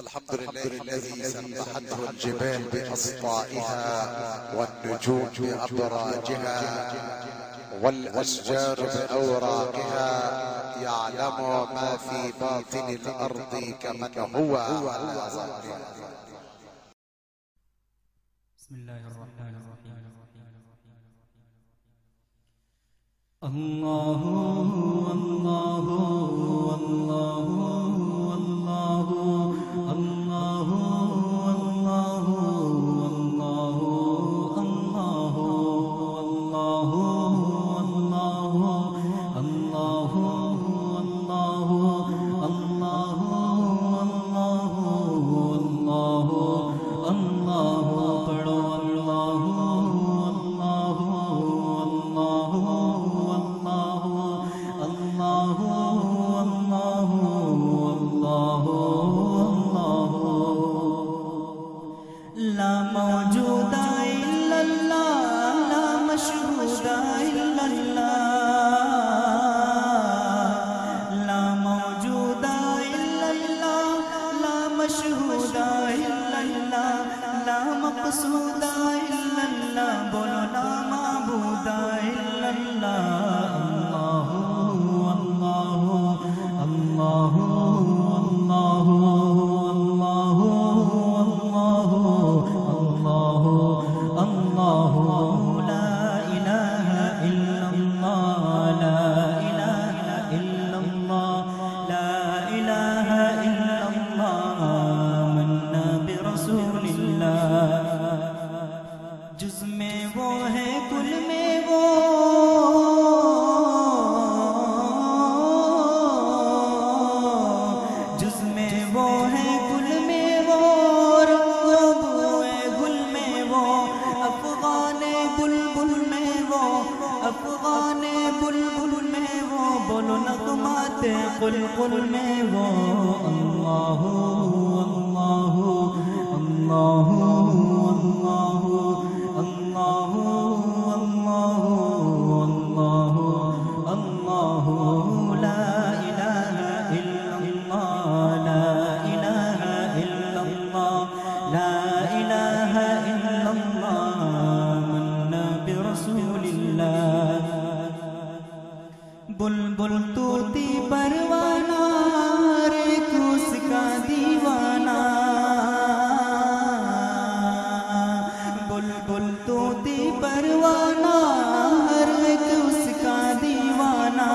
الحمد لله الذي سبحته الجبال بأسطائها والنجوم بأبراجها والأشجار بأوراقها يعلم ما في باطن الأرض كمن هو على ظهرها. بسم الله الرحمن الرحيم. الله الله الله الله الله الله الله الله الله الله الله الله پڑھو اللہ اللہ اللہ اللہ اللہ اللہ اللہ اللہ لا موجود الا اللہ لا مشہود الا اللہ لا موجود الا اللہ لا مشہود الا اللہ لا مقصود الا اللہ بولو لا معبود الا اللہ اللہ اللہ اللہ اللہ اللہ اللہ اللہ لا الہ الا اللہ لا الہ الا اللہ لا الہ الا اللہ آمنا برسول اللہ جز میں وہ ہے کل میں وہ جز میں وہ ہے کل میں وہ رنگ و بوئے گل میں وہ افغان بلبل میں وہ افغان بلبل میں وہ بولو نغمات قلقل میں وہ اللہ اللہ اللہ اللہ اللہ اللہ اللہ اللہ لا الہ الا اللہ لا الہ الا اللہ لا الہ الا اللہ آمنا برسول اللہ بلبل طوطی پروانہ رے کوس کا دیوانہ بلبل طوطی پروانہ ہر ایک اس کا دیوانہ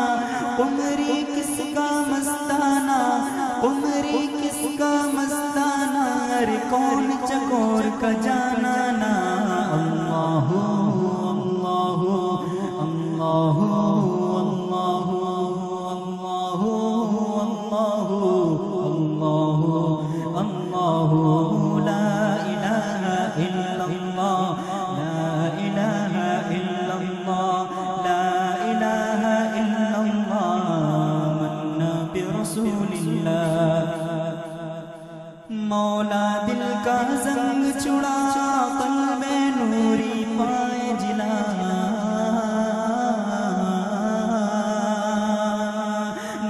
قمری کس کا مستانہ قمری کس کا مستانہ ہر کون چکور کا جانانا اللہ اللہ اللہ اللہ اللہ اللہ اللہ لا الہ الا اللہ لا الہ الا اللہ لا الہ الا اللہ آمنا برسول اللہ مولا دل کا زنگ چھڑا قلب نوری پائے جلا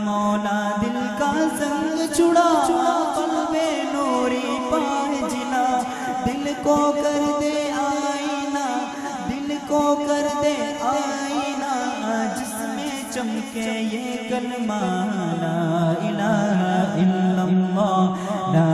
مولا دل کا زنگ چھڑا قلب نوری پائے جلا دل کو کر دے آئینہ دل کو کر دے آئینہ جس میں چمکے یہ کلمہ لا الہ الا اللہ لا